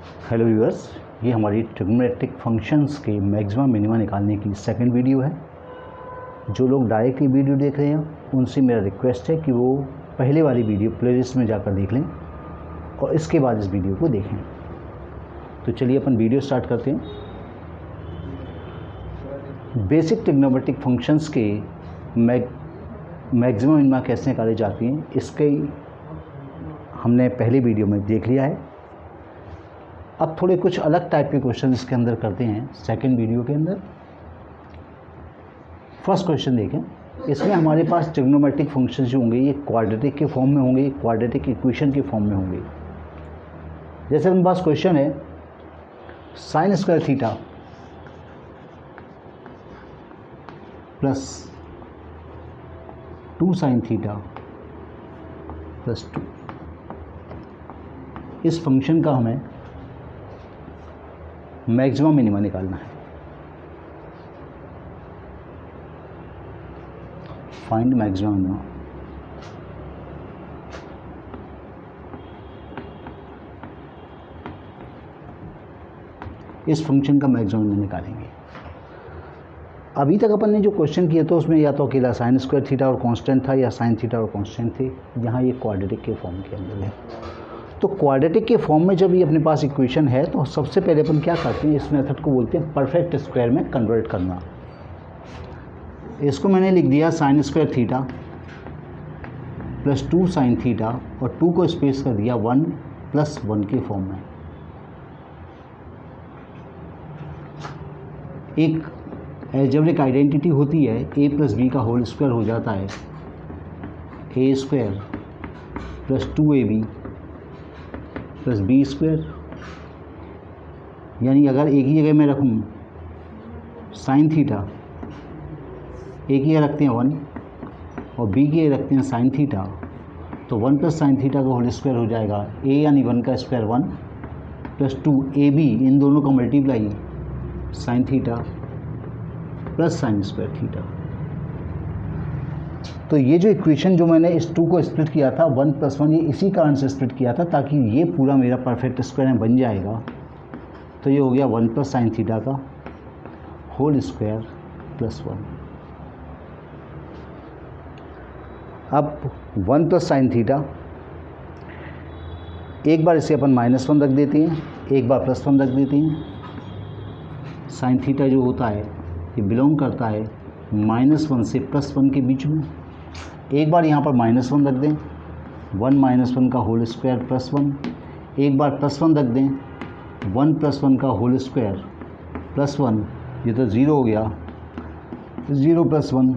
Hello viewers, ये हमारी trigonometric functions के मैक्सिमा मिनिमा निकालने की सेकंड वीडियो है। जो लोग डायरेक्टली वीडियो देख रहे हैं उनसे मेरा रिक्वेस्ट है कि वो पहले वाली वीडियो प्लेलिस्ट में जाकर देख लें और इसके बाद इस वीडियो को देखें। तो चलिए अपन वीडियो स्टार्ट करते हैं। बेसिक ट्रिग्नोमेट्रिक फंक्शंस के मैक्सिमा मिनिमा कैसे निकाले जाती हैं इसके हमने पहले वीडियो में देख लिया है। अब थोड़े कुछ अलग टाइप के क्वेश्चन इसके अंदर करते हैं सेकंड वीडियो के अंदर। फर्स्ट क्वेश्चन देखें। इसमें हमारे पास ट्रिग्नोमेट्रिक फंक्शंस जो होंगे ये क्वाड्रेटिक के फॉर्म में होंगे, क्वाड्रेटिक इक्वेशन के फॉर्म में होंगे। जैसे हमारे पास क्वेश्चन है sine square theta plus 2 sine theta plus 2। इस फंक्शन का हमें मैक्सिमा मिनिमा निकालना है। Find maxima minima. इस फंक्शन का मैक्सिमा मिनिमा निकालेंगे। अभी तक अपन ने जो क्वेश्चन किया था उसमें या तो अकेला साइन स्क्वायर थीटा और कांस्टेंट था या साइन थीटा और कांस्टेंट थे। यहाँ ये क्वाड्रेटिक के फॉर्म के अंदर है। तो क्वाड्रेटिक के फॉर्म में जब ये अपने पास इक्वेशन है तो सबसे पहले अपन क्या करते हैं, इस मेथड को बोलते हैं परफेक्ट स्क्वायर में कन्वर्ट करना। इसको मैंने लिख दिया sign square theta plus 2 sine theta और 2 को स्पेस कर दिया 1 प्लस 1 के फॉर्म में। एक अलजेब्रिक आइडेंटिटी होती है a प्लस बी का होल स्क्वायर हो जाता है a square plus 2ab plus B square. यानी अगर एक ही जगह में रखूँ साइन थीटा, एक ही रखते हैं 1 और बी की रखते हैं साइन थीटा, तो 1 प्लस साइन थीटा का होल स्क्वायर हो जाएगा a यानी 1 का स्क्वायर 1 प्लस 2ab, इन दोनों का multiply sign theta plus sign square theta. तो ये जो इक्वेशन जो मैंने इस 2 को स्प्लिट किया था 1 प्लस 1, ये इसी कारण से स्प्लिट किया था ताकि ये पूरा मेरा परफेक्ट स्क्वायर में बन जाएगा। तो ये हो गया 1 प्लस साइन थीटा का होल स्क्वायर प्लस 1। अब 1 प्लस साइन थीटा, एक बार इसे अपन -1 रख देते हैं, एक बार +1 रख देते हैं। साइन थीटा जो होता है ये बिलोंग करता है -1 से +1 के बीच में। एक बार यहाँ पर -1 रख दें, 1 - 1 का होल स्क्वायर प्लस 1। एक बार +1 रख दें, 1 + 1 का होल स्क्वायर प्लस 1। ये तो 0 हो गया, 0 + 1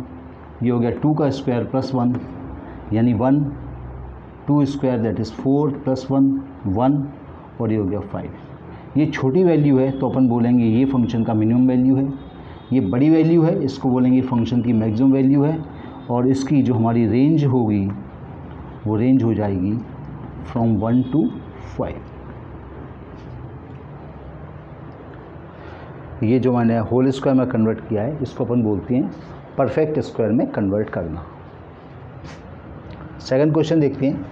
ये हो गया 2 का स्क्वायर प्लस 1 यानी 1, 2 स्क्वायर दैट इज़ 4 + 1 1 और ये हो गया 5। ये छोटी वैल्यू है तो अपन बोलेंगे ये फंक्शन का मिनिमम वैल्यू है। ये बड़ी वैल्यू है, इसको बोलेंगे फंक्शन की मैक्सिमम वैल्यू है। और इसकी जो हमारी रेंज होगी वो रेंज हो जाएगी फ्रॉम 1 to 5। ये जो मैंने होल स्क्वायर में कन्वर्ट किया है इसको अपन बोलते हैं परफेक्ट स्क्वायर में कन्वर्ट करना। सेकंड क्वेश्चन देखते हैं।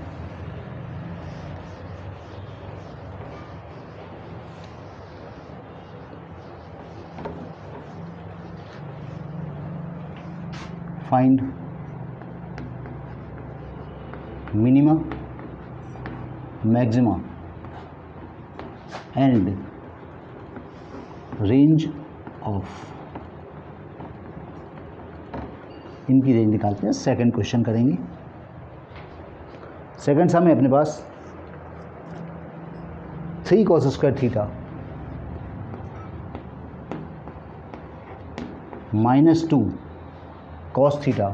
Find minima maxima and range of. इनकी रेंज निकालते हैं। सेकंड क्वेश्चन करेंगे। सेकंड सम है अपने पास 3 cos square theta -2 cos theta,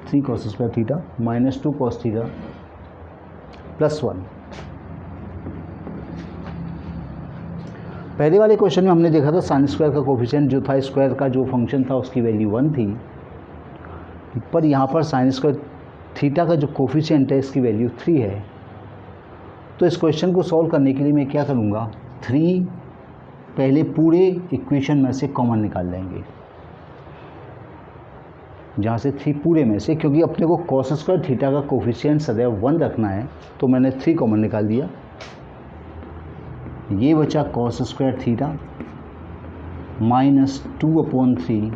3 cos square theta -2 cos theta plus 1। पहले वाले क्वेश्चन में हमने देखा था साइन स्क्वायर का कोफिशिएंट जो था, स्क्वायर का जो फंक्शन था उसकी वैल्यू 1 थी, पर यहाँ पर साइन स्क्वायर थीटा का जो कोफिशिएंट है इसकी वैल्यू 3 है। तो इस क्वेश्चन को सॉल्व करने के लिए मैं क्या करूँगा, 3 पहले पूरे इक्वेशन में से कॉमन निकाल लेंगे। जहाँ से 3 पूरे में से, क्योंकि अपने को cos स्क्वायर थीटा का कोफिशिएंट सदैव 1 रखना है, तो मैंने 3 कॉमन निकाल दिया। ये बचा cos square theta minus 2/3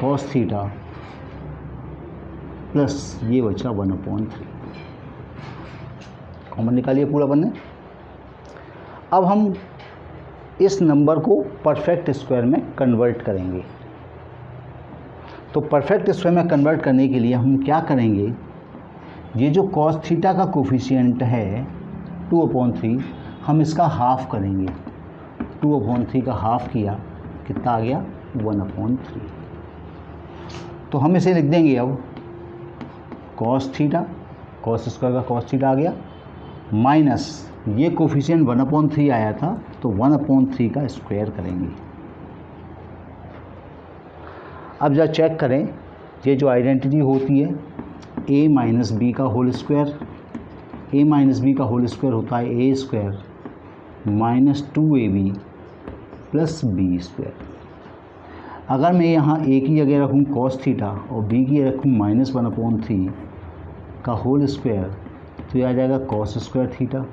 cos theta plus ये बचा 1/3। कॉमन निकालिए पूरा बनने। अब हम इस नंबर को परफेक्ट स्क्वायर में कन्वर्ट करेंगे। तो परफेक्ट स्क्वायर में कन्वर्ट करने के लिए हम क्या करेंगे, ये जो कॉस थीटा का कोफिशिएंट है 2/3, हम इसका हाफ करेंगे। 2/3 का हाफ किया, कितना आ गया 1/3। तो हम इसे लिख देंगे अब कॉस थीटा, कॉस स्क्वायर का कॉस थीटा आ गया, माइनस ये कोफिशिएंट 1/3 आया था तो 1/3 का स्क्वायर करेंगे। अब जरा चेक करें, ये जो आइडेंटिटी होती है a माइनस बी का whole square, a minus b का होल स्क्वायर होता है a square minus 2ab plus B square. अगर मैं यहाँ a की जगह रखूँ कॉस थीटा और b की जगह रखूँ माइनस 1/3 का होल स्क्वायर, तो ये आ जाएगा cos square theta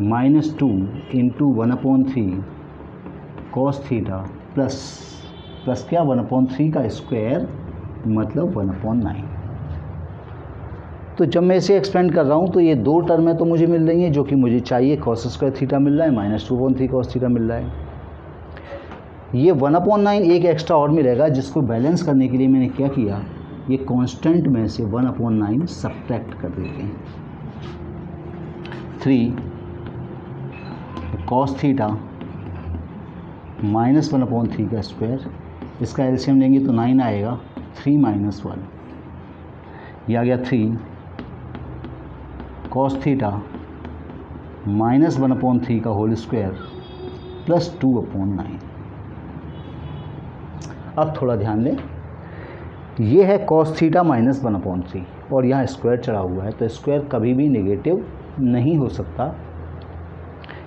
minus 2 into 1/3 cos theta plus क्या 1/3 का स्क्वायर मतलब 1/9। तो जब मैं इसे एक्सपेंड कर रहा हूँ तो ये दो टर्में तो मुझे मिल रही हैं जो कि मुझे चाहिए। कॉस स्क्वायर थीटा मिल रहा है माइनस 2/3 कॉस थीटा मिल रहा है। ये 1/9 एक एक्स्ट्रा और मिलेगा, जिसको बैलेंस करने के लिए मैंने क्या किया, ये कांस्टेंट में से 1/9 सब्ट्रैक्ट कर देते हैं। 3 कॉस थीटा माइनस 1/3 का स्क्वायर, इसका एलसीएम लेंगे तो 9 आएगा, 3 माइनस 1, यह आ गया 3 कॉस थीटा माइनस 1/3 का होल स्क्वायर प्लस 2/9। अब थोड़ा ध्यान दें, ये है कॉस थीटा माइनस 1/3 और यहाँ स्क्वायर चढ़ा हुआ है, तो स्क्वायर कभी भी नेगेटिव नहीं हो सकता,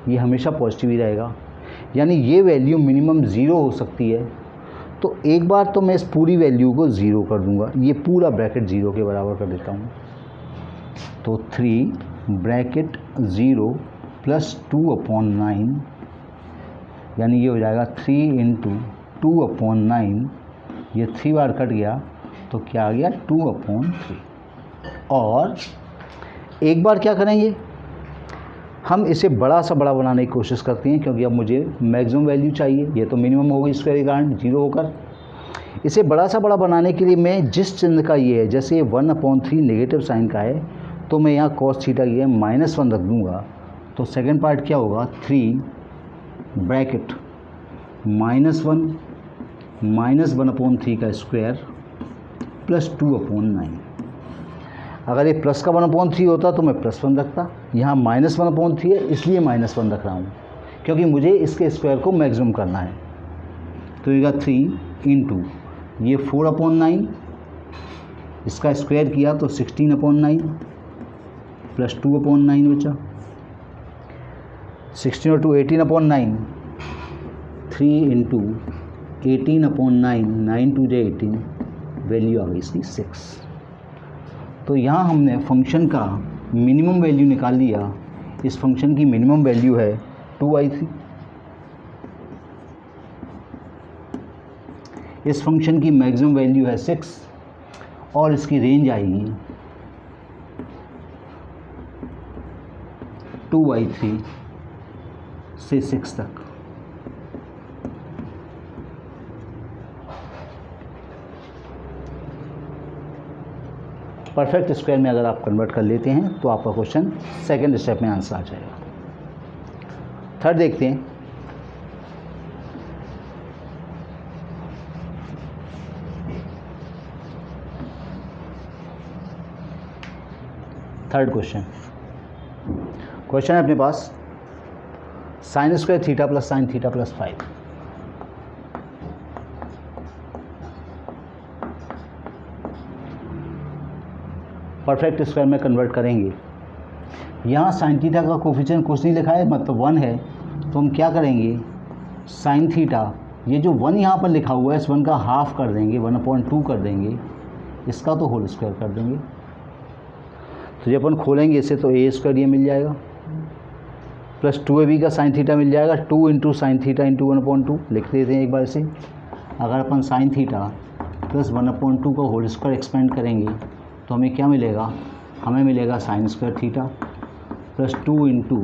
ये हमेशा पॉजिटिव ही रहेगा। यानी ये वैल्यू मिनिमम 0 हो सकती है। तो एक बार तो मैं इस पूरी वैल्यू को 0 कर दूंगा, ये पूरा ब्रैकेट 0 के बराबर कर देता हूँ। तो 3 ब्रैकेट 0 प्लस 2/9, यानी ये हो जाएगा 3 इंटू 2/9, ये 3 बार कट गया तो क्या आ गया 2/3। और एक बार क्या करेंगे, हम इसे बड़ा सा बड़ा बनाने की कोशिश करते हैं, क्योंकि अब मुझे मैक्सिमम वैल्यू चाहिए। ये तो मिनिमम हो गई स्क्वायर के कारण 0 होकर। इसे बड़ा सा बड़ा बनाने के लिए मैं जिस चिन्ह का ये है, जैसे 1/3 नेगेटिव साइन का है, तो मैं यहाँ कॉस थीटा की है -1 रख दूँगा। तो सेकंड पार्ट क्या होगा, 3 ब्रैकेट -1 माइनस 1/3 का स्क्वायर प्लस 2/9। अगर ये प्लस का 1/3 होता तो मैं +1 रखता, यहाँ -1/3 है इसलिए -1 रख रहा हूँ, क्योंकि मुझे इसके स्क्वायर को मैक्सिमम करना है। तो ये 3 इंटू ये 4/9, इसका स्क्वायर किया तो 16/9 प्लस 2/9 बचा, 16 और 2 18/9, 3 इंटू 18/9, 9 2 जा 18, वैल्यू आ गई इसकी 6। तो यहाँ हमने फंक्शन का मिनिमम वैल्यू निकाल लिया। इस फंक्शन की मिनिमम वैल्यू है 2i3, इस फंक्शन की मैक्सिमम वैल्यू है 6 और इसकी रेंज आएगी 2i3 से 6 तक। परफेक्ट स्क्वायर में अगर आप कन्वर्ट कर लेते हैं तो आपका क्वेश्चन सेकंड स्टेप में आंसर आ जाएगा। थर्ड देखते हैं। थर्ड क्वेश्चन है अपने पास sine square theta plus sine theta plus 5। Perfect square में कन्वर्ट करेंगे। यहाँ साइन थीटा का कोफिशिएंट कुछ नहीं लिखा है, मतलब 1 है, तो हम क्या करेंगे, साइन थीटा, ये जो 1 यहाँ पर लिखा हुआ है इस 1 का हाफ कर देंगे, 1/2 कर देंगे, इसका तो होल स्क्वायर कर देंगे। तो जब अपन खोलेंगे इसे तो a स्क्वायर ये मिल जाएगा प्लस 2ab का साइन थीटा मिल जाएगा, 2 इंटू साइन थीटा इंटू 1/2 लिख देते हैं एक बार इसे। अगर अपन साइन थीटा प्लस 1/2 का होल स्क्वायर एक्सपेंड करेंगे तो हमें क्या मिलेगा, हमें मिलेगा sign square theta plus 2 into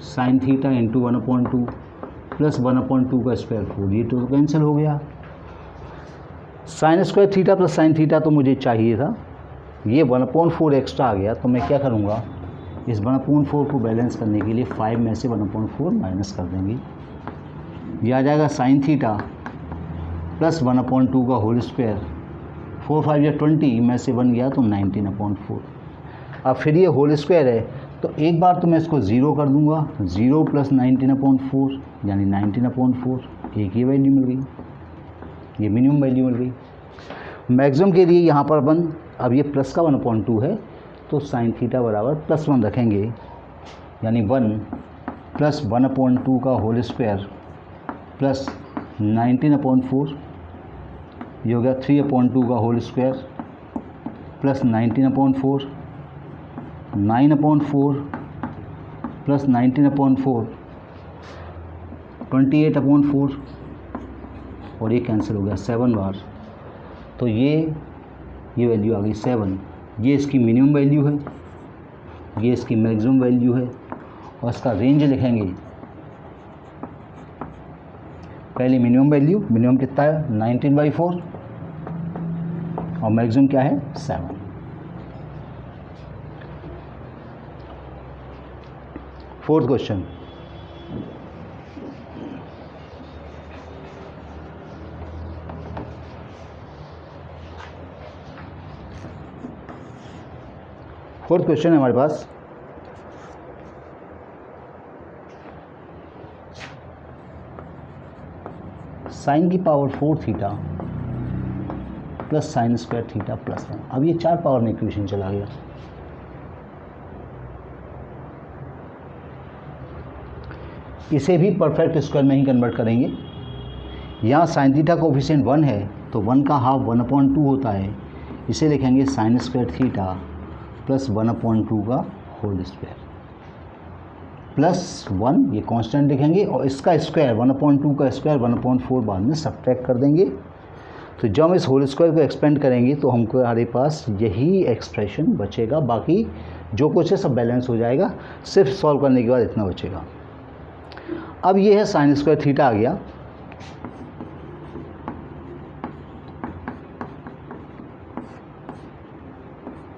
sine theta into 1/2 plus 1/2 का स्क्वायर 4, ये तो कैंसिल हो गया। Sign square theta plus sine theta तो मुझे चाहिए था, ये 1/4 एक्स्ट्रा आ गया, तो मैं क्या करूँगा, इस 1/4 को बैलेंस करने के लिए 5 में से 1/4 माइनस कर देंगे। ये आ जाएगा साइन थीटा प्लस 1/2 का होल स्क्वायर, 4 5 या 20 में से 1 गया तो 19/4। अब फिर ये होल स्क्वायर है तो एक बार तो मैं इसको 0 कर दूंगा, 0 प्लस 19/4 यानी 19/4, एक ये वैल्यू मिल गई, ये मिनिमम वैल्यू मिल गई। मैक्सिमम के लिए यहाँ पर अपन, अब ये प्लस का 1/2 है तो साइन थीटा बराबर +1 रखेंगे, यानी 1 प्लस 1/2 का होल स्क्वायर प्लस 19/4, ये हो गया 3/2 का होल स्क्वायर प्लस 19/4, 9/4 प्लस 19/4 28/4, और ये कैंसिल हो गया 7 बार, तो ये वैल्यू आ गई 7। ये इसकी मिनिमम वैल्यू है, ये इसकी मैक्सिमम वैल्यू है, और इसका रेंज लिखेंगे। पहले मिनिमम वैल्यू, मिनिमम कितना है 19/4 और मैक्सिमम क्या है 7। फोर्थ क्वेश्चन, फोर्थ क्वेश्चन है हमारे पास, साइन की power 4 theta plus sign square theta plus 1। अब ये 4 पावर में इक्वेशन चला गया। इसे भी परफेक्ट स्क्वायर में ही कन्वर्ट करेंगे। यहाँ साइन थीटा कोफिशिएंट 1 है तो 1 का हाफ 1/2 होता है, इसे लिखेंगे साइन स्क्वायर थीटा प्लस 1/2 का होल स्क्वायर प्लस 1, ये कांस्टेंट लिखेंगे, और इसका स्क्वायर 1/2 का स्क्वायर 1/4 बाद में सब्ट्रैक्ट कर देंगे। तो जब हम इस होल स्क्वायर को एक्सपेंड करेंगे तो हमको हमारे पास यही एक्सप्रेशन बचेगा, बाकी जो कुछ है सब बैलेंस हो जाएगा, सिर्फ सॉल्व करने के बाद इतना बचेगा। अब ये है साइन स्क्वायर थीटा आ गया,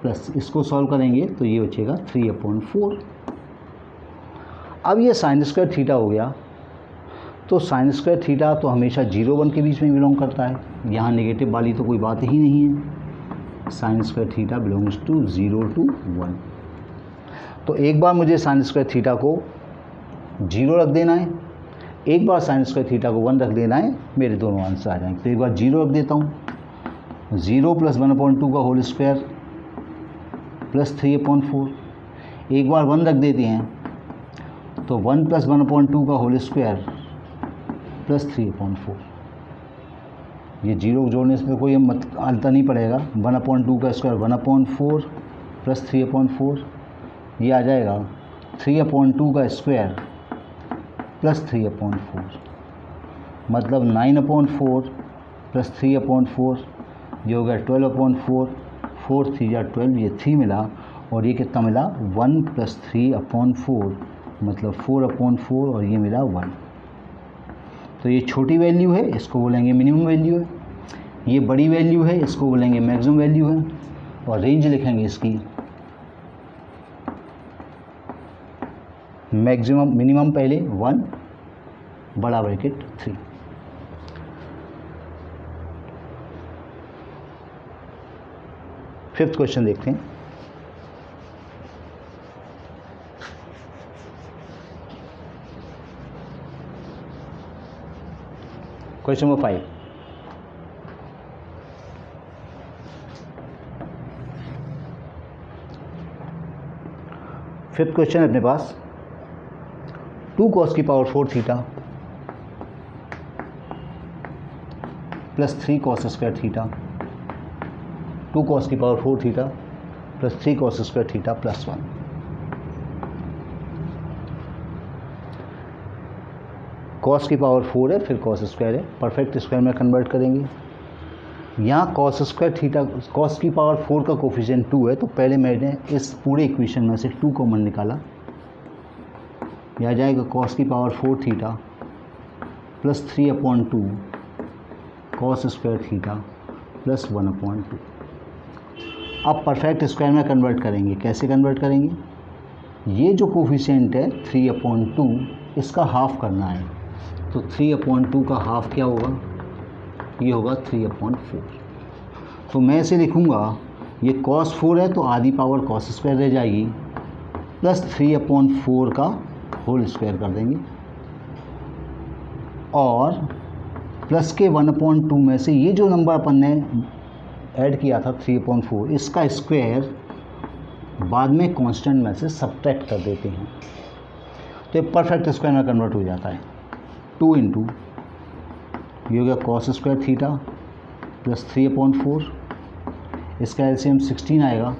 प्लस इसको सॉल्व करेंगे तो ये बचेगा 3/4। अब ये साइन स्क्वायर थीटा हो गया, तो साइन स्क्वायर थीटा तो हमेशा 0 1 के बीच में बिलोंग करता है, यहाँ नेगेटिव वाली तो कोई बात ही नहीं है। Sine square theta belongs to 0 to 1। तो एक बार मुझे साइन स्क्वायर थीटा को 0 रख देना है, एक बार साइन स्क्वायर थीटा को 1 रख देना है, मेरे दोनों आंसर आ जाएंगे। तो एक बार 0 रख देता हूँ, 0 प्लस 1/2 का होल स्क्वायर प्लस 3/4, एक बार 1 रख देते हैं तो 1 प्लस 1/2 का होल स्क्वायर प्लस 3/4। ये 0 जोड़ने से कोई अंतर नहीं पड़ेगा, 1/2 का स्क्वायर 1/4 प्लस 3/4, ये आ जाएगा 3/2 का स्क्वायर प्लस 3/4, मतलब 9/4 प्लस 3/4, ये हो गया 12/4, 4 3 या 12, ये 3 मिला, और ये कितना मिला 1 प्लस 3/4, मतलब 4/4, और ये मिला 1। तो ये छोटी वैल्यू है, इसको बोलेंगे मिनिमम वैल्यू है, ये बड़ी वैल्यू है, इसको बोलेंगे मैक्सिमम वैल्यू है, और रेंज लिखेंगे इसकी मैक्सिमम मिनिमम पहले 1 बड़ा ब्रैकेट 3। फिफ्थ क्वेश्चन देखते हैं। क्वेश्चन नंबर 5, फिफ्थ क्वेश्चन है अपने पास, 2 cos की power 4 theta plus 3 cos square theta, 2 cos की power 4 theta plus 3 cos square theta plus 1। Cos की पावर 4 है, फिर कॉस स्क्वायर है, परफेक्ट स्क्वायर में कन्वर्ट करेंगे। यहाँ कॉस स्क्वायर थीटा, कॉस की पावर 4 का कोफिशिएंट 2 है, तो पहले मैंने इस पूरे इक्वेशन में से 2 कॉमन निकाला। यह आ जाएगा कॉस की power 4 theta plus 3/2 cos square theta plus 1/2। अब परफेक्ट स्क्वायर में कन्वर्ट करेंगे। कैसे कन्वर्ट करेंगे? ये जो कोफिशिएंट है 3/2, इसका हाफ करना है, तो 3/2 का हाफ क्या होगा? ये होगा 3/4। तो मैं इसे लिखूँगा, ये cos 4 है तो आधी पावर cos स्क्वायर रह जाएगी, प्लस 3/4 का होल स्क्वायर कर देंगे, और प्लस के 1/2 में से ये जो नंबर अपन ने ऐड किया था 3/4, इसका स्क्वायर बाद में कांस्टेंट में से सब्ट्रैक्ट कर देते हैं, तो ये परफेक्ट स्क्वायर में कन्वर्ट हो जाता है। 2 इंटू ये हो गया कॉस स्क्वायर थीटा प्लस 3/4, इसका एलसीएम 16 आएगा,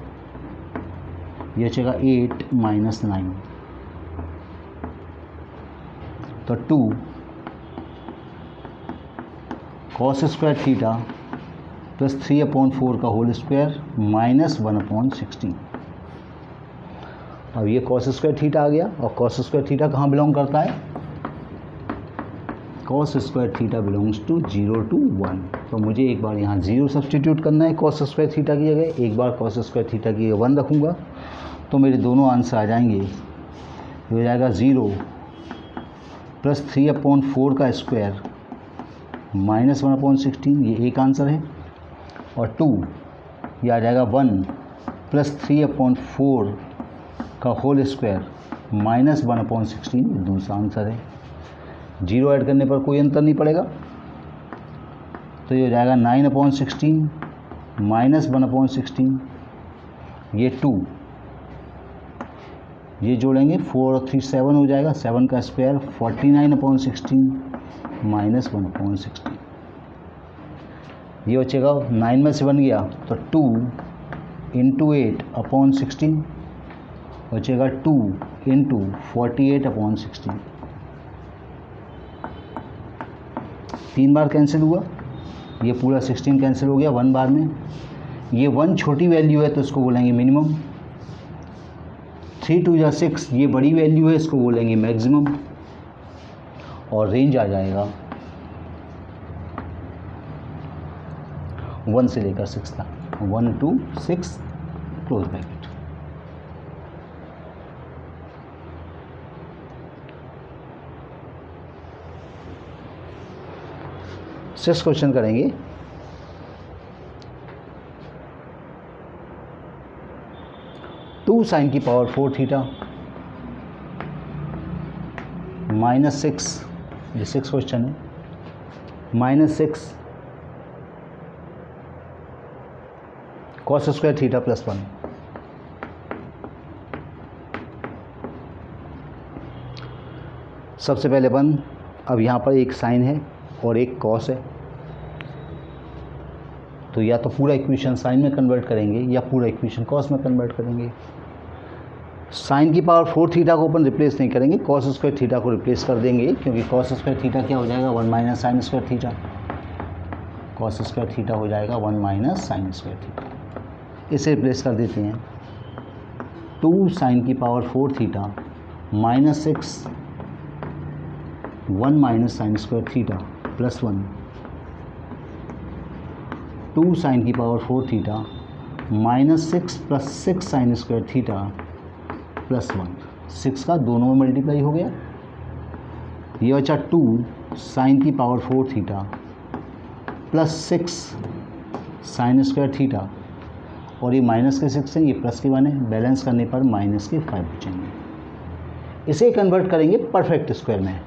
ये बचेगा 8 - 9, तो 2 कॉस स्क्वायर थीटा प्लस 3/4 का होल स्क्वायर माइनस 1/16। अब ये कॉस स्क्वायर थीटा आ गया, और कॉस स्क्वायर थीटा कहाँ बिलोंग करता है? Cos square theta belongs to 0 to 1, तो मुझे एक बार यहाँ 0 सब्सटीट्यूट करना है कॉस स्क्वायर थीटा की जगह, एक बार कॉस स्क्वायर थीटा की जगह 1 रखूँगा, तो मेरे दोनों आंसर आ जाएंगे। ये हो जाएगा 0 प्लस 3/4 का स्क्वायर माइनस 1/16, ये एक आंसर है, और 2 ये आ जाएगा 1 प्लस 3/4 का होल स्क्वायर माइनस 1/16, दूसरा आंसर है। 0 ऐड करने पर कोई अंतर नहीं पड़ेगा, तो ये हो जाएगा 9/16 माइनस 1/16, ये 2, ये जोड़ेंगे 4 और 3 7 हो जाएगा, 7 का स्क्वायर 49/16 माइनस 1/16, ये बचेगा 9 में से 1 गया तो 2 इंटू 8/16 बचेगा 2 इंटू 48/16, 3 बार कैंसिल हुआ, ये पूरा 16 कैंसिल हो गया 1 बार में। ये 1 छोटी वैल्यू है तो इसको बोलेंगे मिनिमम, 3 2 या 6 ये बड़ी वैल्यू है, इसको बोलेंगे मैक्सिमम, और रेंज आ जाएगा 1 से लेकर 6 तक, 1 to 6 close bracket. Six question करेंगे। टू साइन की पावर 4 थीटा -6, ये 6 क्वेश्चन है, -6 कॉस स्क्वायर थीटा प्लस 1। सबसे पहले अपन, अब यहाँ पर एक साइन है और एक कॉस है, तो या तो पूरा इक्वेशन साइन में कन्वर्ट करेंगे या पूरा इक्वेशन कॉस में कन्वर्ट करेंगे। साइन की पावर 4 थीटा को अपन रिप्लेस नहीं करेंगे, कॉस स्क्वायर थीटा को रिप्लेस कर देंगे, क्योंकि कॉस स्क्वायर थीटा क्या हो जाएगा 1 minus sine square theta, cos square theta हो जाएगा 1 माइनस साइन स्क्वायर थीटा, इसे रिप्लेस कर देते हैं। 2 साइन की power 4 theta -6 1 minus sine square theta plus 1, 2 sine की power 4 theta -6 plus 6 sine square theta plus 1, 6 का दोनों में मल्टीप्लाई हो गया, ये बचा 2 साइन की power 4 theta plus 6 sine square theta, और ये माइनस के 6 हैं, ये प्लस के 1 है, बैलेंस करने पर माइनस के 5 बचेंगे। इसे कन्वर्ट करेंगे परफेक्ट स्क्वायर में,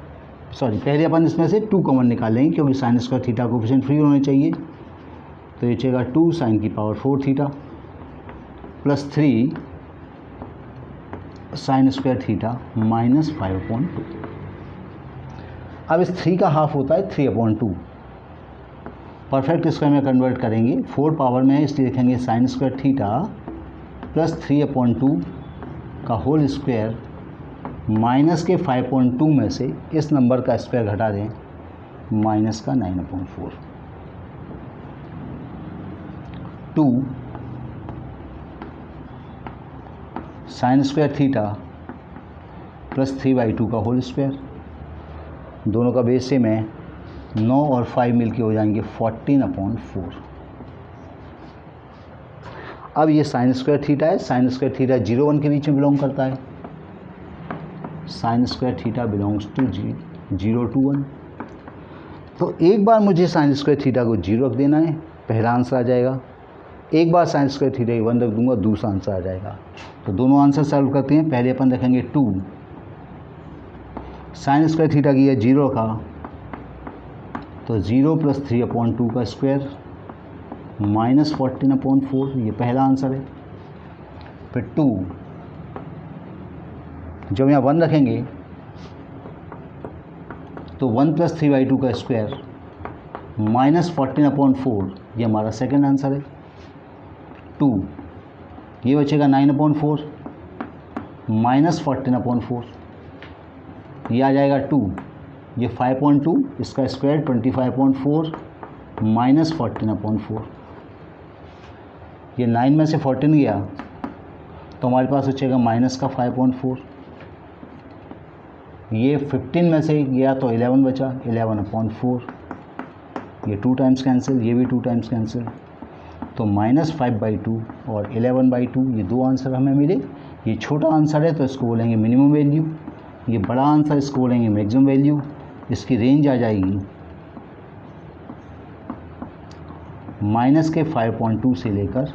सॉरी पहले अपन इसमें से 2 कॉमन निकाल लेंगे, क्योंकि sign square theta coefficient free होने चाहिए, तो ये बचेगा 2 साइन की power 4 theta plus 3 sign square theta minus 5/2। अब इस 3 का हाफ होता है 3/2, परफेक्ट स्क्वायर में कन्वर्ट करेंगे, 4 पावर में है इसलिए लिखेंगे साइन स्क्वायर थीटा प्लस 3/2 का होल स्क्वायर माइनस के 5.2 में से इस नंबर का स्क्वायर घटा दें, माइनस का 9/4। 2 साइन स्क्वायर थीटा प्लस 3/2 का होल स्क्वायर, दोनों का बेस सेम है, 9 और 5 मिलके हो जाएंगे 14/4। अब ये साइन स्क्वायर थीटा है, साइन स्क्वायर थीटा 0-1 के बीच में बिलोंग करता है, sine square theta belongs to 0 to 1। तो एक बार मुझे साइन स्क्वायर थीटा को 0 रख देना है, पहला आंसर आ जाएगा। एक बार साइन स्क्वायर थीटा 1 रख दूंगा, दूसरा आंसर आ जाएगा। तो दोनों आंसर सॉल्व करते हैं। पहले अपन रखेंगे 2, साइन स्क्वायर थीटा की है 0 का, तो 0 + 3/2 का स्क्वायर माइनस 14/4, ये पहला आंसर है। फिर 2, जब यहाँ 1 रखेंगे तो 1 + 3/2 का स्क्वायर माइनस 14/4, ये हमारा सेकंड आंसर है। 2, ये बचेगा 9/4 माइनस 14/4, ये आ जाएगा 2, ये 5.2, इसका स्क्वायर 25/4 माइनस 14/4, ये 9 में से 14 गया तो हमारे पास बचेगा माइनस का 5.4, ये 15 में से गया तो 11 बचा, 11/4, ये 2 टाइम्स कैंसिल, ये भी 2 टाइम्स कैंसिल, तो माइनस 5/2 और 11/2, ये 2 आंसर हमें मिले। ये छोटा आंसर है तो इसको बोलेंगे मिनिमम वैल्यू, ये बड़ा आंसर इसको बोलेंगे मैक्सिमम वैल्यू। इसकी रेंज आ जाएगी माइनस के 5.2 से लेकर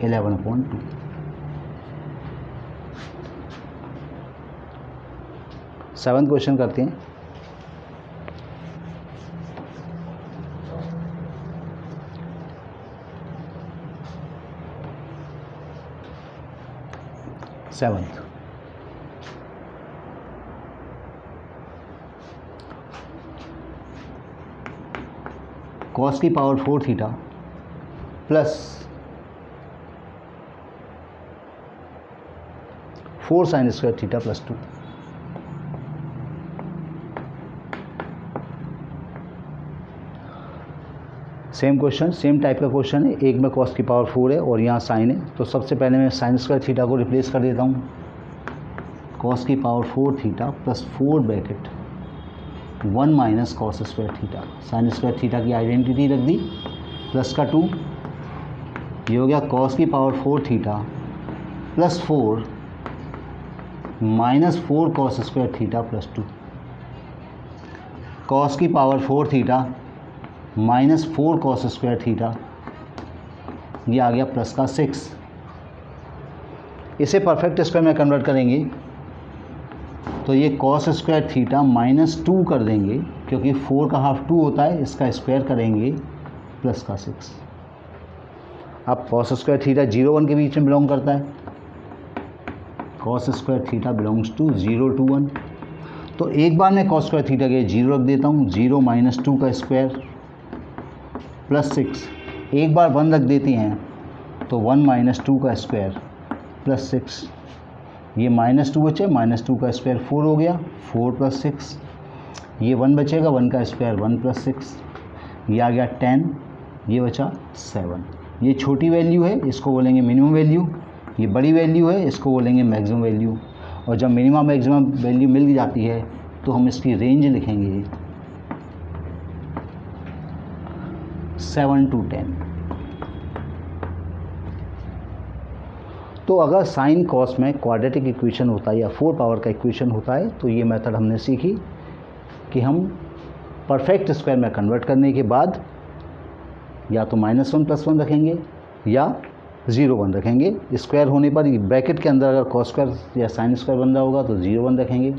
11/2। सेवन्थ क्वेश्चन करते हैं। सेवन्थ, कॉस की power 4 theta plus 4 sine square theta plus 2। Same question, same type का क्वेश्चन है। एक में कॉस की पावर 4 है और यहाँ साइन है, तो सबसे पहले मैं साइन स्क्वायर थीटा को रिप्लेस कर देता हूँ। कॉस की power 4 theta plus 4 bracket 1 minus cos square theta, sine square theta की आइडेंटिटी रख दी, प्लस का 2, ये हो गया कॉस की power 4 theta plus 4 minus 4 cos square theta plus 2। Cos की power 4 theta minus 4 cos square theta, ये आ गया प्लस का 6। इसे परफेक्ट स्क्वायर में कन्वर्ट करेंगे तो ये कॉस स्क्वायर थीटा माइनस 2 कर देंगे, क्योंकि 4 का हाफ 2 होता है, इसका स्क्वायर करेंगे प्लस का 6। अब कॉस स्क्वायर थीटा 0-1 के बीच में बिलोंग करता है, cos square theta belongs to 0 to 1। तो एक बार मैं कॉस स्क्वायर थीटा के 0 रख देता हूँ, 0 - 2 का स्क्वायर प्लस 6। एक बार 1 रख देते हैं तो 1 - 2 का स्क्वायर प्लस 6, ये -2 बचे, -2 का स्क्वायर 4 हो गया, 4 + 6, ये 1 बचेगा, 1 का स्क्वायर 1 + 6, ये आ गया 10, ये बचा 7। ये छोटी वैल्यू है, इसको बोलेंगे मिनिमम वैल्यू। ये बड़ी वैल्यू है, इसको बोलेंगे मैक्सिमम वैल्यू। और जब मिनिमम मैक्सिमम वैल्यू मिल जाती है तो हम इसकी रेंज लिखेंगे 7 to 10। तो अगर साइन कॉस में क्वाड्रेटिक इक्वेशन होता है या 4 पावर का इक्वेशन होता है तो ये मेथड हमने सीखी कि हम परफेक्ट स्क्वायर में कन्वर्ट करने के बाद या तो -1 + 1 रखेंगे या 0-1 रखेंगे। स्क्वायर होने पर ब्रैकेट के अंदर अगर कॉस स्क्वायर या साइन स्क्वायर बन रहा होगा तो 0-1 रखेंगे,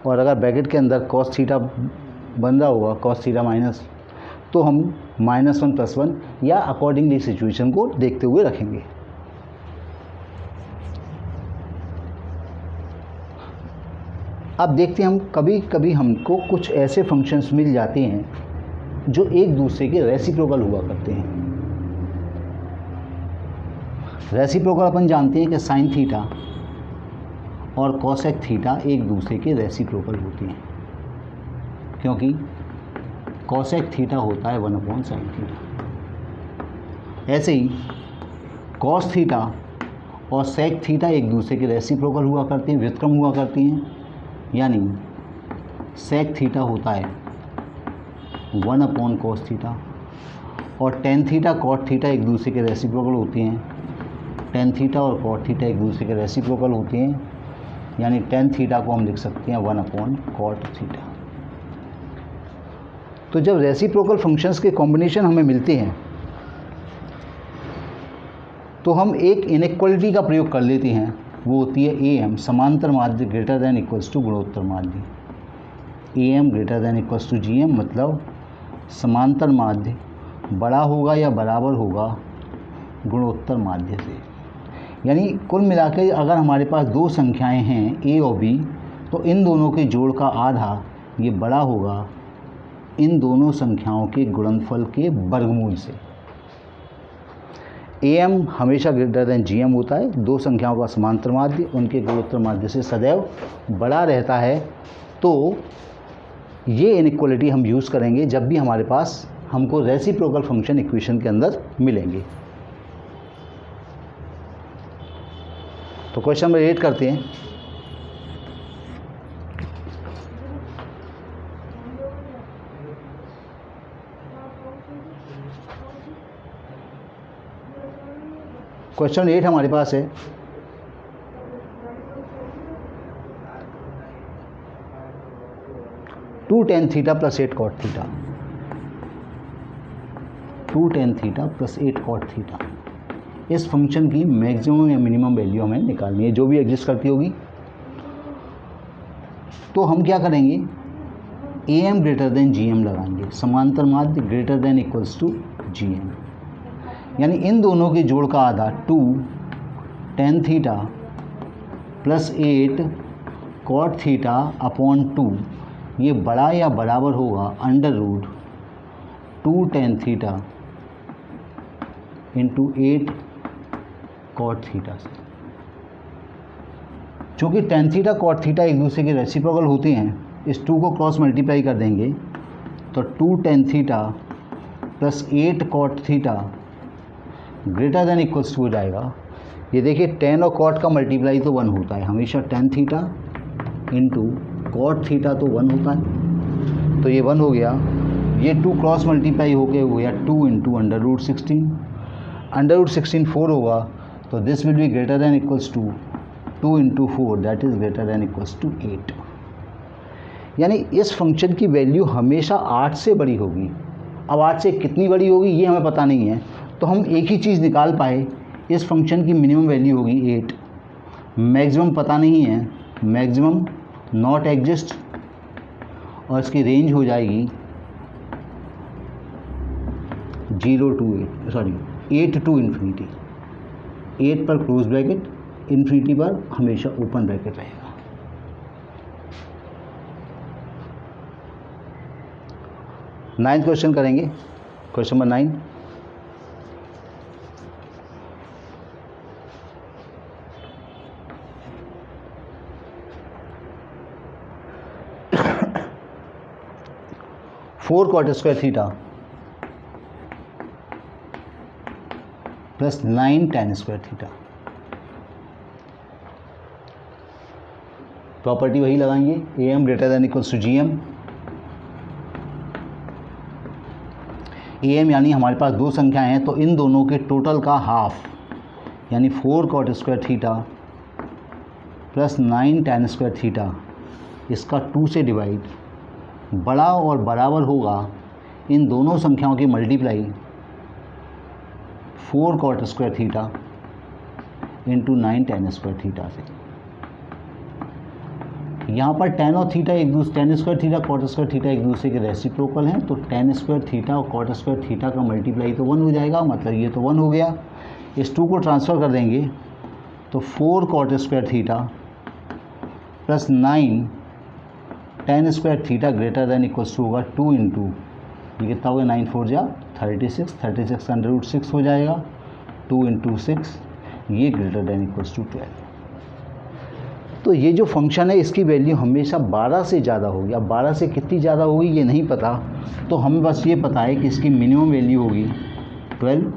और अगर ब्रैकेट के अंदर कॉस थीटा बन रहा होगा, कॉस थीटा माइनस, तो हम -1 + 1 या अकॉर्डिंगली सिचुएशन को देखते हुए रखेंगे। अब देखते हैं, हम कभी कभी हमको कुछ ऐसे फंक्शंस मिल जाते हैं जो एक दूसरे के रेसिप्रोकल हुआ करते हैं। रेसिप्रोकल अपन जानते हैं कि साइन थीटा और कोसेक थीटा एक दूसरे के रेसिप्रोकल होती हैं, क्योंकि कोसेक थीटा होता है 1/sin थीटा। ऐसे ही कॉस थीटा और सेक थीटा एक दूसरे के रेसिप्रोकल हुआ करती हैं, व्युत्क्रम हुआ करती हैं, यानी सेक थीटा होता है 1/cos थीटा और टेन थीटा कॉट थीटा एक दूसरे के रेसिप्रोकल होती हैं। टेन थीटा और कॉट थीटा एक दूसरे के रेसिप्रोकल होती हैं, यानी टेन थीटा को हम लिख सकते हैं 1/cot थीटा। तो जब रेसिप्रोकल फंक्शंस के कॉम्बिनेशन हमें मिलते हैं तो हम एक इनइक्वालिटी का प्रयोग कर लेते हैं, वो होती है AM समांतर माध्य ग्रेटर दैन इक्वल्स टू गुणोत्तर माध्य। AM greater than equals to GM, मतलब समांतर माध्य बड़ा होगा या बराबर होगा गुणोत्तर माध्य से। यानी कुल मिलाकर अगर हमारे पास दो संख्याएं हैं A और B, तो इन दोनों के जोड़ का आधा ये बड़ा होगा इन दोनों संख्याओं के गुणनफल के वर्गमूल से। AM हमेशा ग्रेटर दैन GM होता है, दो संख्याओं का समांतर माध्य उनके गुणोत्तर माध्य से सदैव बड़ा रहता है। तो ये इनइक्वालिटी हम यूज़ करेंगे जब भी हमारे पास हमको रेसिप्रोकल फंक्शन इक्वेशन के अंदर मिलेंगे। तो क्वेश्चन नंबर 8 करते हैं। क्वेश्चन 8 हमारे पास है, two tan theta plus 8 cot theta, 2 tan theta plus 8 cot theta, इस फंक्शन की मैक्सिमम या मिनिमम वैल्यू हमें निकालनी है, जो भी एग्जिस्ट करती होगी। तो हम क्या करेंगे, AM ग्रेटर देन GM लगाएंगे, समांतर माध्य greater than equals to GM, यानी इन दोनों के जोड़ का आधा 2 tan theta plus 8 cot theta upon 2, ये बड़ा या बराबर होगा under root 2 tan theta into 8 cot theta से। चूँकि tan थीटा कॉट थीटा एक दूसरे के रेसिप्रोकल होते हैं, इस 2 को क्रॉस मल्टीप्लाई कर देंगे तो 2 tan theta plus 8 cot theta greater than equals to हो जाएगा। ये देखिए tan और कॉट का मल्टीप्लाई तो 1 होता है हमेशा, tan theta into cot theta तो 1 होता है, तो ये 1 हो गया। ये 2 क्रॉस मल्टीप्लाई होके हो गया 2 into under root 16, under root 16 4 होगा, तो this will be greater than equals to 2 into 4, that is greater than equals to 8। यानी इस फंक्शन की वैल्यू हमेशा 8 से बड़ी होगी। अब 8 से कितनी बड़ी होगी ये हमें पता नहीं है, तो हम एक ही चीज़ निकाल पाए, इस फंक्शन की मिनिमम वैल्यू होगी 8, मैक्सिमम पता नहीं है, मैक्सिमम नॉट एग्जिस्ट, और इसकी रेंज हो जाएगी 8 टू इन्फिनिटी। 8 पर क्लोज ब्रैकेट, इन्फिनिटी पर हमेशा ओपन ब्रैकेट रहेगा। नाइन्थ क्वेश्चन करेंगे, question number 9। Four cot square theta plus 9 tan square theta, property वही लगाएंगे, AM greater than equals to GM। AM यानी हमारे पास दो संख्याएं हैं, तो इन दोनों के टोटल का हाफ, यानी 4 cot square theta plus 9 tan square theta, इसका 2 से डिवाइड, बड़ा और बराबर होगा इन दोनों संख्याओं की multiply 4 cot square theta into 9 tan square theta से। यहाँ पर tan और थीटा एक दूसरे, tan square theta cot square theta एक दूसरे के रेसिप्रोकल हैं, तो tan स्क्वायर थीटा और कॉट स्क्वायर थीटा का मल्टीप्लाई तो 1 हो जाएगा, मतलब ये तो 1 हो गया। इस 2 को ट्रांसफ़र कर देंगे तो 4 cot square theta plus 9 tan square theta greater than equals to होगा 2 इंटू, ये कितना हो गया 9 4 जा 36, 36 अंडर रूट 6 हो जाएगा, 2 इंटू 6, ये ग्रेटर देन इक्वल्स टू 12। तो ये जो फंक्शन है इसकी वैल्यू हमेशा 12 से ज़्यादा होगी। अब 12 से कितनी ज़्यादा होगी ये नहीं पता, तो हमें बस ये पता है कि इसकी मिनिमम वैल्यू होगी 12,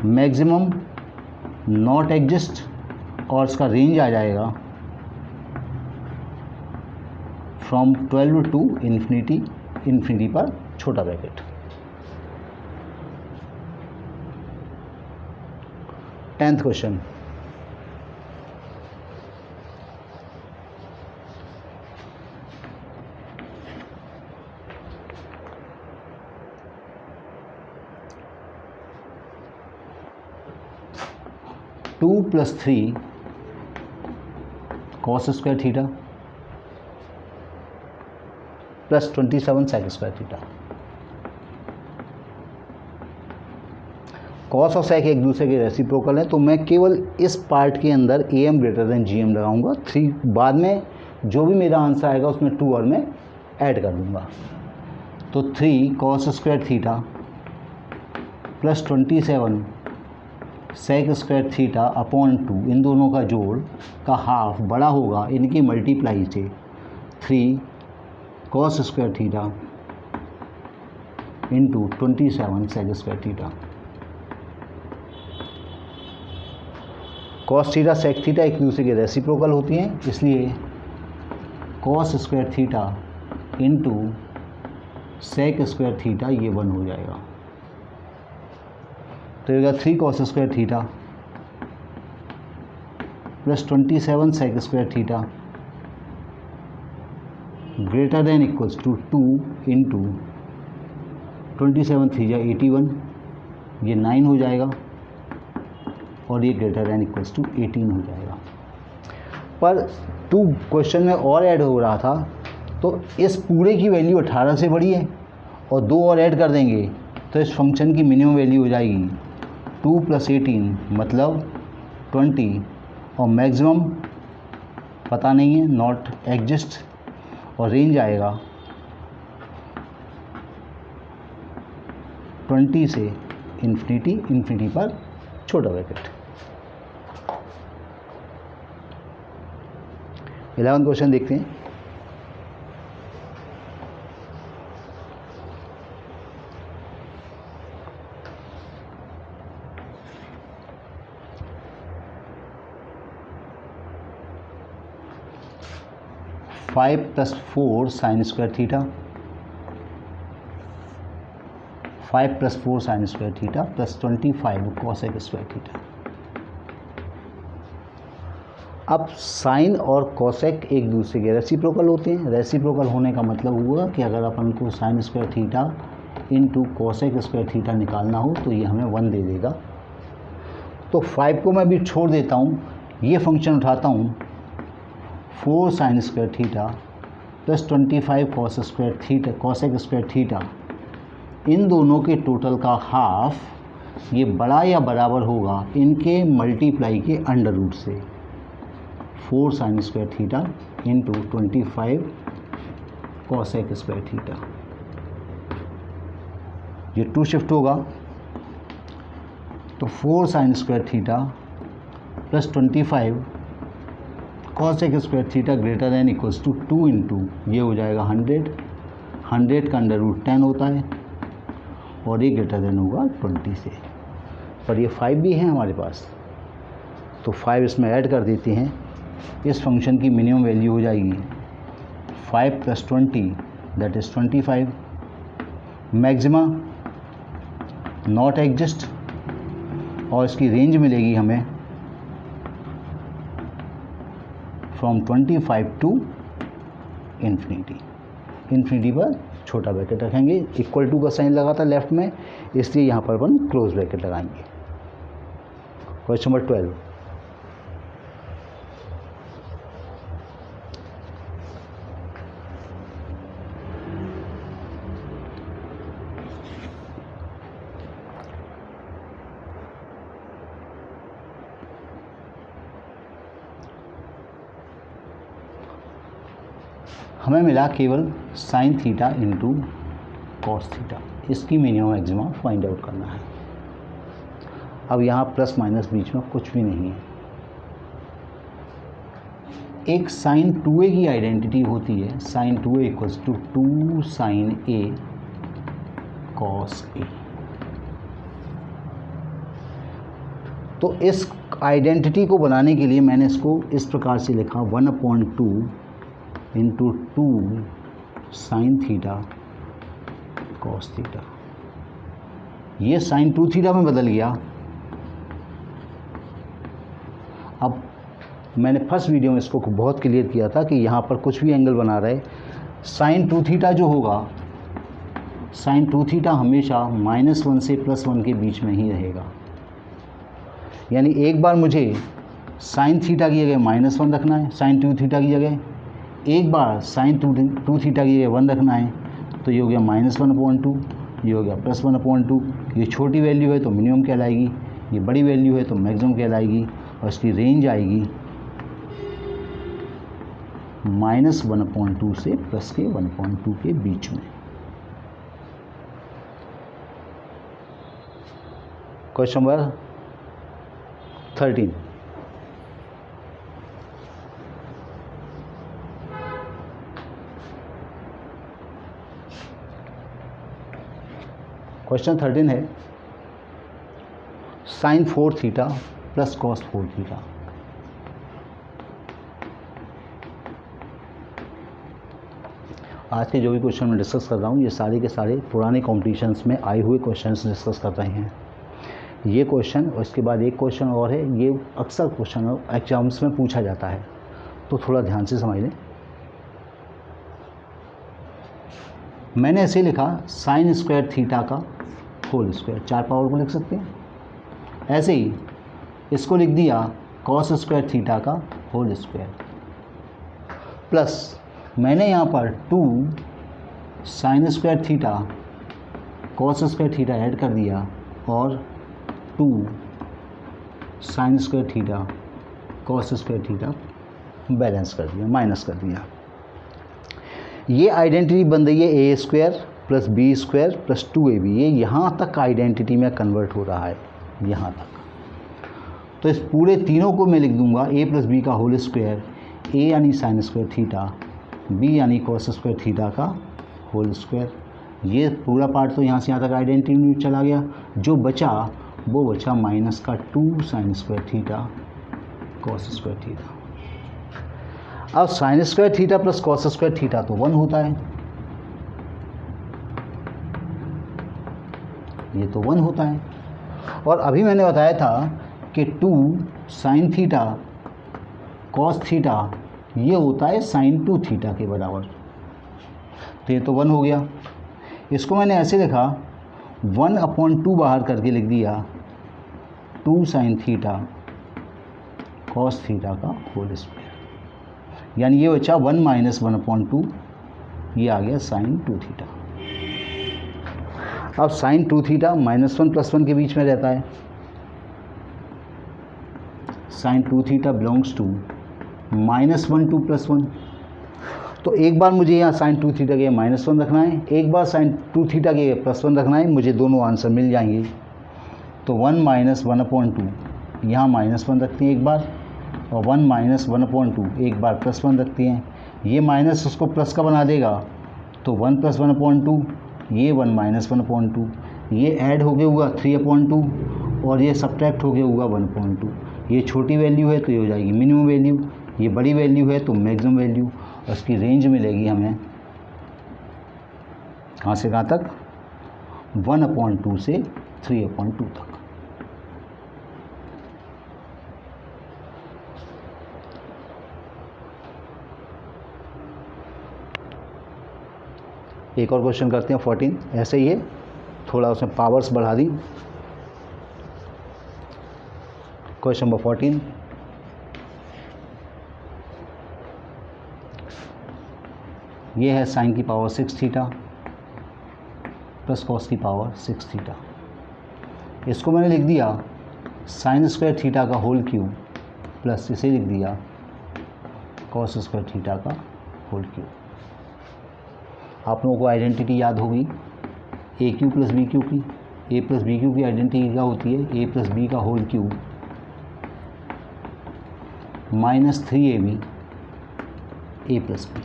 मैक्सिमम नॉट एग्जिस्ट, और इसका रेंज आ जाएगा फ्रॉम 12 टू इन्फिनिटी, इन्फिनिटी पर छोटा bracket. 10th question, two plus 3 cos square theta plus 27 sec square theta. Cos और सेक एक दूसरे के रेसिप्रोकल हैं, तो मैं केवल इस पार्ट के अंदर A M greater than G M लगाऊंगा। 3 बाद में जो भी मेरा आंसर आएगा उसमें 2 और मैं ऐड कर दूंगा। तो 3 cos square theta plus 27 sec square theta upon 2, इन दोनों का जोड़ का हाफ बड़ा होगा इनकी मल्टीप्लाई से 3 cos square theta into 27 sec square theta. Cos theta sec theta एक दूसरे के रेसिप्रोकल होती हैं, इसलिए cos square theta into sec square theta ये 1 हो जाएगा। तो ये 3 cos square theta plus 27 sec square theta greater than equals to 2 into 27 3 81, ये 9 हो जाएगा, और ये ग्रेटर देन इक्वल्स टू 18 हो जाएगा। पर 2 क्वेश्चन में और ऐड हो रहा था, तो इस पूरे की वैल्यू 18 से बड़ी है, और 2 और ऐड कर देंगे तो इस फंक्शन की मिनिमम वैल्यू हो जाएगी 2 + 18 मतलब 20, और मैक्सिमम पता नहीं है, नॉट एग्जिस्ट, और रेंज आएगा 20 से इन्फिनिटी, इन्फिनिटी पर छोटा ब्रैकेट। 11 क्वेश्चन देखते हैं। Five plus 4 sine square theta, 5 + 4 sine square theta plus 25 cosec square theta. अब साइन और कॉसेक एक दूसरे के रेसिप्रोकल होते हैं। रेसिप्रोकल होने का मतलब हुआ कि अगर अपन को sign square theta into cosec square theta निकालना हो तो ये हमें 1 दे देगा। तो 5 को मैं भी छोड़ देता हूँ, ये फंक्शन उठाता हूँ 4 sine square theta plus 25 cos square theta cosec square theta, इन दोनों के टोटल का हाफ ये बड़ा या बराबर होगा इनके मल्टीप्लाई के अंडर रूट से। 4 sine square theta into 25 cosec square theta, ये 2 शिफ्ट होगा, तो 4 sine square theta plus 25 cosec square theta greater than equals to 2 into ये हो जाएगा 100, 100 का अंडर रूट 10 होता है, और ये ग्रेटर देन होगा 20 से। पर ये 5 भी है हमारे पास, तो 5 इसमें ऐड कर देते हैं। इस फंक्शन की मिनिमम वैल्यू हो जाएगी 5 + 20 that is 25, maxima not exist, और इसकी रेंज मिलेगी हमें फ्रॉम 25 टू इन्फिनिटी। इन्फिनिटी पर छोटा ब्रैकेट रखेंगे, इक्वल टू का साइन लगा था लेफ्ट में, इसलिए यहाँ पर अपन क्लोज ब्रैकेट लगाएंगे। क्वेश्चन नंबर 12, हमें मिला केवल sine theta into cos theta, इसकी मिनिमम मैक्सिमा फाइंड आउट करना है। अब यहाँ प्लस माइनस बीच में कुछ भी नहीं है, एक साइन 2a की आइडेंटिटी होती है, sine 2a equals to 2 sine a cos a। तो इस आइडेंटिटी को बनाने के लिए मैंने इसको इस प्रकार से लिखा 1/2 into 2 sine theta cos theta. ये साइन 2 थीटा में बदल गया। अब मैंने फर्स्ट वीडियो में इसको बहुत क्लियर किया था कि यहाँ पर कुछ भी एंगल बना रहे, साइन 2 थीटा जो होगा, साइन 2 थीटा हमेशा -1 से +1 के बीच में ही रहेगा। यानी एक बार मुझे साइन थीटा की जगह -1 रखना है, साइन 2 थीटा की जगह, एक बार साइन 2 थीटा की जगह 1 रखना है, तो ये हो गया -1/2, ये हो गया +1/2। ये छोटी वैल्यू है तो मिनिमम कहलाएगी, ये बड़ी वैल्यू है तो मैक्सिमम कहलाएगी, और इसकी रेंज आएगी -1/2 से +1/2 के बीच में। Question number 13। क्वेश्चन 13 है sine 4 theta plus cos 4 theta. आज के जो भी क्वेश्चन मैं डिस्कस कर रहा हूँ, ये सारे के सारे पुराने कॉम्पिटिशन्स में आए हुए क्वेश्चंस डिस्कस कर रहे हैं। ये क्वेश्चन और इसके बाद एक क्वेश्चन और है, ये अक्सर क्वेश्चन एग्जाम्स में पूछा जाता है, तो थोड़ा ध्यान से समझ लें। मैंने ऐसे लिखा साइन स्क्वायर थीटा का होल स्क्वायर, 4 पावर को लिख सकते हैं। ऐसे ही इसको लिख दिया कॉस स्क्वायर थीटा का होल स्क्वायर, प्लस मैंने यहाँ पर 2 sine square theta cos square theta add कर दिया और 2 sine square theta cos square theta balance कर दिया, माइनस कर दिया। ये आइडेंटिटी बन रही है A square plus B square plus 2ab। ये यहाँ तक आइडेंटिटी में कन्वर्ट हो रहा है, यहाँ तक। तो इस पूरे तीनों को मैं लिख दूंगा a प्लस बी का होल स्क्वायर, a यानी साइन स्क्वायर थीटा, b यानी कॉस स्क्वायर थीटा का होल स्क्वायर। ये पूरा पार्ट तो यहाँ से यहाँ तक आइडेंटिटी में चला गया। जो बचा वो बचा माइनस का 2 sine square theta cos square theta. अब sine square theta plus cos square theta तो 1 होता है, ये तो 1 होता है। और अभी मैंने बताया था कि 2 साइन थीटा कॉस थीटा ये होता है साइन 2 थीटा के बराबर, तो ये तो 1 हो गया। इसको मैंने ऐसे लिखा 1/2 बाहर करके लिख दिया 2 साइन थीटा कॉस थीटा का होल स्क्वायर, यानी ये बचा 1 - 1/2, ये आ गया साइन 2 थीटा। अब साइन 2 थीटा -1 + 1 के बीच में रहता है, sine 2 theta belongs to -1 to +1। तो एक बार मुझे यहाँ साइन 2 थीटा के -1 रखना है, एक बार साइन 2 थीटा के +1 रखना है, मुझे दोनों आंसर मिल जाएंगे। तो 1 - 1/2 यहाँ -1 रखते हैं एक बार, और 1 - 1/2 एक बार +1 रखते हैं। ये माइनस उसको प्लस का बना देगा, तो 1 + 1/2, ये 1 - 1/2, ये ऐड हो गया हुआ 3/2, और ये सब्ट्रैक्ट हो गया हुआ 1/2। ये छोटी वैल्यू है तो ये हो जाएगी मिनिमम वैल्यू, ये बड़ी वैल्यू है तो मैक्सिमम वैल्यू, और इसकी रेंज मिलेगी हमें कहाँ से कहाँ तक, 1/2 से 3/2 तक। एक और क्वेश्चन करते हैं 14, ऐसे ही है, थोड़ा उसमें पावर्स बढ़ा दी। क्वेश्चन नंबर 14, ये है साइन की पावर 6 थीटा प्लस कॉस की पावर 6 थीटा। इसको मैंने लिख दिया साइन स्क्वायर थीटा का होल क्यूब प्लस इसे लिख दिया कॉस स्क्वायर थीटा का होल क्यूब। आप लोगों को आइडेंटिटी याद होगी ए क्यू प्लस बी क्यू की। ए प्लस बी क्यू की आइडेंटिटी क्या होती है, ए प्लस बी का होल क्यूब -3ab ए प्लस बी,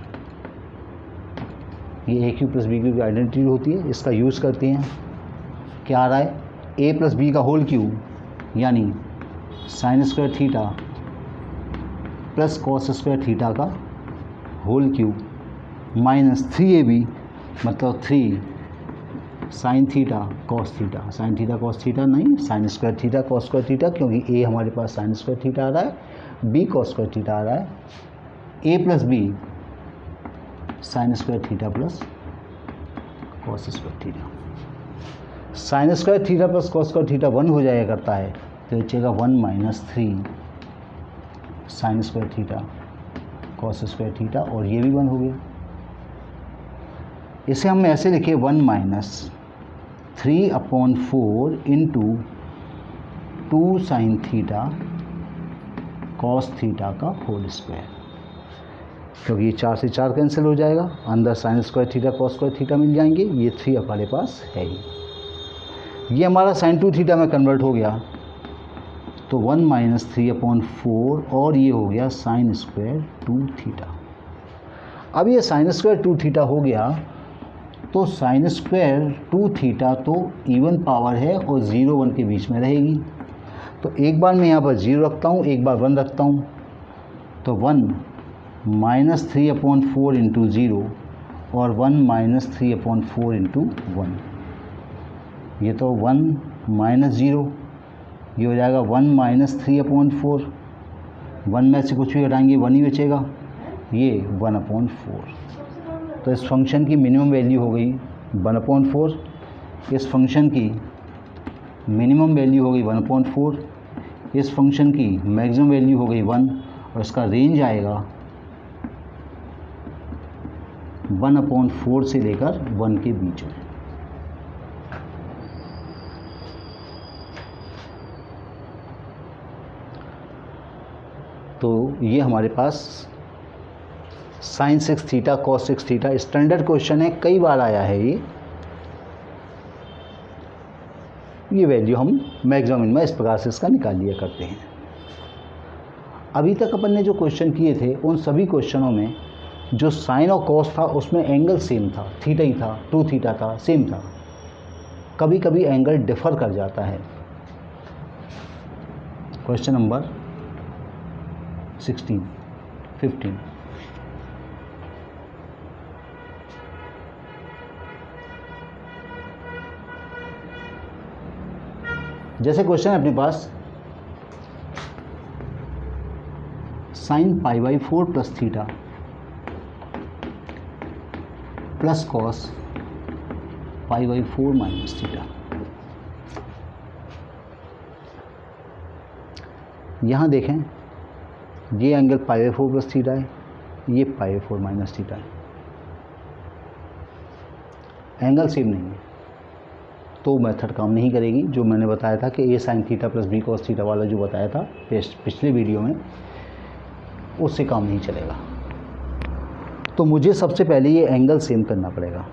ये ए क्यू प्लस बी क्यू की आइडेंटिटी होती है, इसका यूज़ करते हैं। क्या आ रहा है, ए प्लस बी का होल क्यूब यानी sine square theta plus cos square theta का होल क्यूब माइनस 3ab मतलब 3 sine theta cos theta, sine theta cos theta नहीं, sine square theta cos square theta, क्योंकि ए हमारे पास sine square theta आ रहा है, बी कॉस स्क्वायर थीटा आ रहा है, A plus B sine square theta plus cos square theta. Sine square theta plus cos square theta 1 हो जाया करता है, तो बचेगा 1 minus 3 sign square theta cos square theta, और ये भी 1 हो गया। इसे हम ऐसे लिखे 1 minus 3/4 into 2 sine theta cos theta का होल स्क्वायर, क्योंकि ये 4 से 4 कैंसिल हो जाएगा, अंदर sine square theta cos square theta मिल जाएंगे, ये 3 हमारे पास है ही। ये हमारा साइन 2 थीटा में कन्वर्ट हो गया, तो 1 माइनस 3/4 और ये हो गया साइन स्क्वायर 2 थीटा। अब ये साइन स्क्वायर 2 थीटा हो गया, तो साइन स्क्वायर 2 थीटा तो इवन पावर है और 0 1 के बीच में रहेगी, तो एक बार मैं यहाँ पर 0 रखता हूँ, एक बार 1 रखता हूँ, तो 1 माइनस 3/4 इंटू 0 और 1 माइनस 3/4 इंटू 1, ये तो 1 माइनस 0, ये हो जाएगा 1 माइनस 3/4, 1 में से कुछ भी हटाएंगे 1 ही बचेगा, ये 1/4। तो इस फंक्शन की मिनिमम वैल्यू हो गई 1/4, इस फंक्शन की मिनिमम वैल्यू हो गई 1/4, इस फंक्शन की मैक्सिमम वैल्यू हो गई 1, और इसका रेंज आएगा 1/4 से लेकर 1 के बीच में। तो ये हमारे पास sine 6 theta cos 6 theta standard question है, कई बार आया है ये वैल्यू हम मैक्सिमम मिनिमम इस प्रकार से इसका निकाल लिया करते हैं। अभी तक अपन ने जो क्वेश्चन किए थे उन सभी क्वेश्चनों में जो साइन और कॉस था उसमें एंगल सेम था, थीटा ही था, 2 थीटा था, सेम था। कभी कभी एंगल डिफर कर जाता है। क्वेश्चन नंबर 15 जैसे क्वेश्चन है अपने पास sine π/4 plus theta plus cos π/4 minus theta. यहाँ देखें ये एंगल π/4 प्लस थीटा है, ये π/4 माइनस थीटा है, एंगल सेम नहीं है, तो मेथड काम नहीं करेगी। जो मैंने बताया था कि A sine theta plus B cos theta वाला जो बताया था पिछले वीडियो में, उससे काम नहीं चलेगा। तो मुझे सबसे पहले ये एंगल सेम करना पड़ेगा।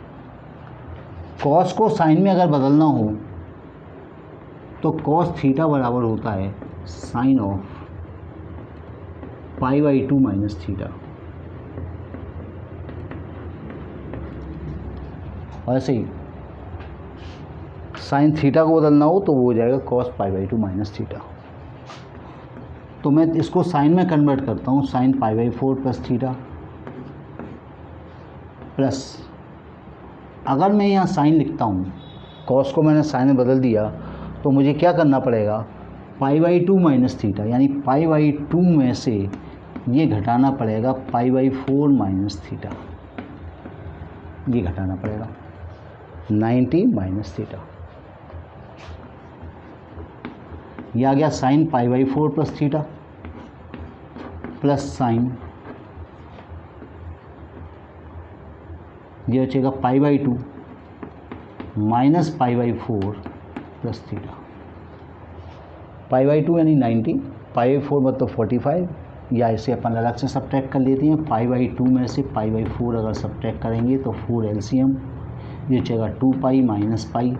कॉस को साइन में अगर बदलना हो तो कॉस थीटा बराबर होता है साइन ऑफ π/2 माइनस थीटा, और ऐसे ही साइन थीटा को बदलना हो तो वो हो जाएगा कॉस π/2 माइनस थीटा। तो मैं इसको साइन में कन्वर्ट करता हूँ, साइन π/4 प्लस थीटा प्लस, अगर मैं यहाँ साइन लिखता हूँ, कॉस को मैंने साइन में बदल दिया, तो मुझे क्या करना पड़ेगा, π/2 माइनस थीटा यानी π/2 में से ये घटाना पड़ेगा π/4 माइनस थीटा, ये घटाना पड़ेगा 90 माइनस थीटा। ये आ गया sine π/4 plus theta plus sine, ये बचेगा π/2 माइनस π/4 प्लस थीटा। π/2 यानी 90, π/4 मतलब 45, या इसे अपन अलग से सब्ट्रैक्ट कर लेते हैं। π/2 में से π/4 अगर सब्ट्रैक्ट करेंगे तो 4 LCM, ये बचेगा 2π माइनस पाई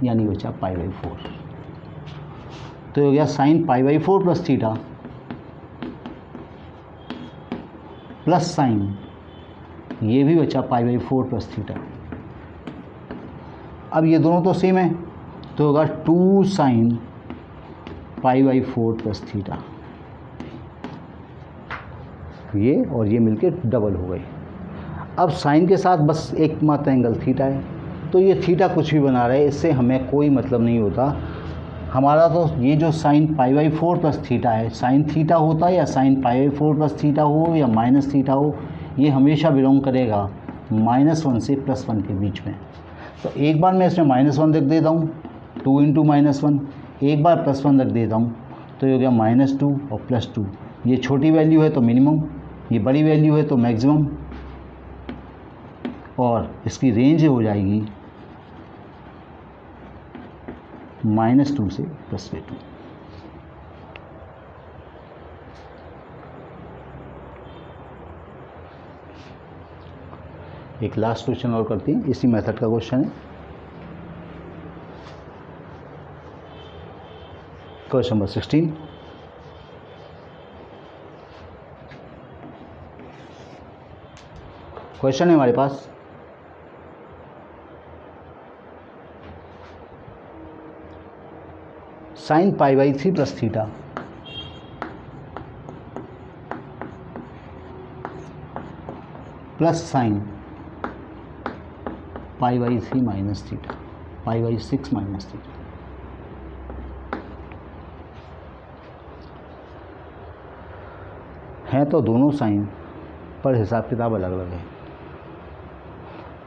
यानी बचा π/4। तो हो गया sine π/4 plus theta plus sine ये भी बचा π/4 प्लस थीटा। अब ये दोनों तो सेम है तो होगा 2 साइन π/4 प्लस थीटा, ये और ये मिलके डबल हो गई। अब साइन के साथ बस एक मात्र एंगल थीटा है, तो ये थीटा कुछ भी बना रहे, इससे हमें कोई मतलब नहीं होता। हमारा तो ये जो साइन π/4 प्लस थीटा है, साइन थीटा होता है या साइन π/4 प्लस थीटा हो या माइनस थीटा हो, ये हमेशा बिलोंग करेगा -1 से +1 के बीच में। तो एक बार मैं इसमें -1 रख देता हूँ, 2 × -1, एक बार +1 रख देता हूँ, तो ये हो गया -2 और +2। ये छोटी वैल्यू है तो मिनिमम, ये बड़ी वैल्यू है तो मैक्सिमम, और इसकी रेंज हो जाएगी -2 से +2। एक लास्ट क्वेश्चन और करते हैं, इसी मेथड का क्वेश्चन है। Question number 16। क्वेश्चन है हमारे पास, sine π/3 plus theta plus sine π/3 minus theta, π/6 minus theta. हैं तो दोनों साइन, पर हिसाब किताब अलग अलग है।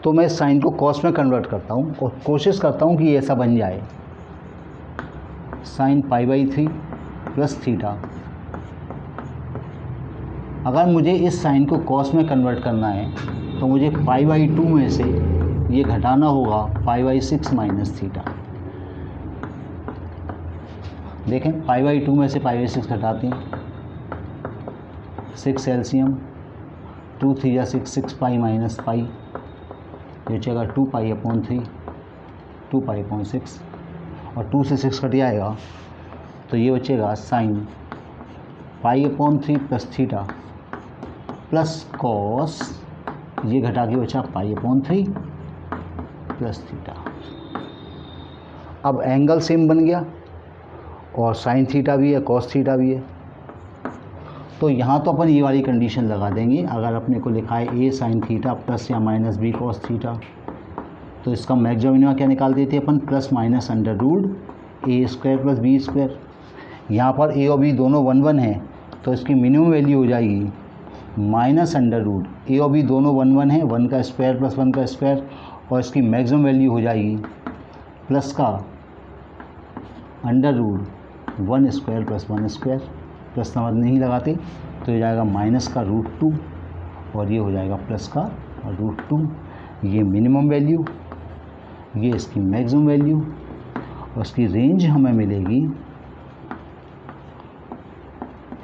तो मैं इस साइन को कॉस में कन्वर्ट करता हूँ और कोशिश करता हूँ कि ऐसा बन जाए, साइन π/3 प्लस थीटा। अगर मुझे इस साइन को कॉस में कन्वर्ट करना है तो मुझे π/2 में से ये घटाना होगा π/6 माइनस थीटा। देखें, π/2 में से π/6 घटाते हैं, 6 एलसीएम, 2 3 या 6, 6π माइनस पाई, ये बचेगा 2π/3, 2π/6, और 2 से 6 कट जाएगा तो ये बचेगा sine π/3 plus theta plus cos, ये घटा के बचा π/3 प्लस थीटा। अब एंगल सेम बन गया और साइन थीटा भी है, कॉस थीटा भी है, तो यहाँ तो अपन ये वाली कंडीशन लगा देंगे। अगर अपने को लिखा है a साइन थीटा प्लस या माइनस b कॉस थीटा, तो इसका मैक्सिमम मिनिमम क्या निकाल देते हैं अपन, ±√a² प्लस b²। यहाँ पर a और b दोनों 1 1 है तो इसकी मिनिमम वैल्यू हो जाएगी -√, a और b दोनों 1 1 है, 1 का स्क्वायर प्लस 1 का स्क्वायर, और इसकी मैक्सिमम वैल्यू हो जाएगी प्लस का √1² प्लस 1²। प्लस नंबर नहीं लगाते तो ये जाएगा माइनस का √2 और ये हो जाएगा प्लस का √2। ये मिनिमम वैल्यू, ये इसकी मैक्सिमम वैल्यू, और इसकी रेंज हमें मिलेगी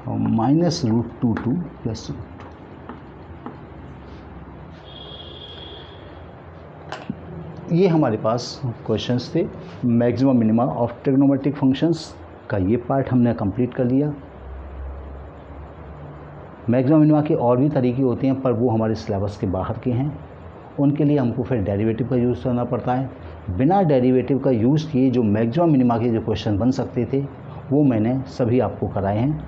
-√2 टू +√2। ये हमारे पास क्वेश्चंस थे maximum minima of trigonometric functions का। ये पार्ट हमने कंप्लीट कर लिया। मैक्सिमम मिनिमा के और भी तरीके होते हैं पर वो हमारे सिलेबस के बाहर के हैं, उनके लिए हमको फिर डेरिवेटिव का यूज़ करना पड़ता है। बिना डेरिवेटिव का यूज़ किए जो मैक्सिमम मिनिमा के जो क्वेश्चन बन सकते थे वो मैंने सभी आपको कराए हैं।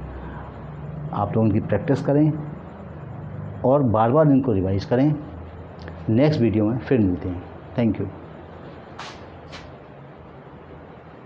आप लोग उनकी प्रैक्टिस करें और बार बार इनको रिवाइज करें। नेक्स्ट वीडियो में फिर मिलते हैं। Thank you.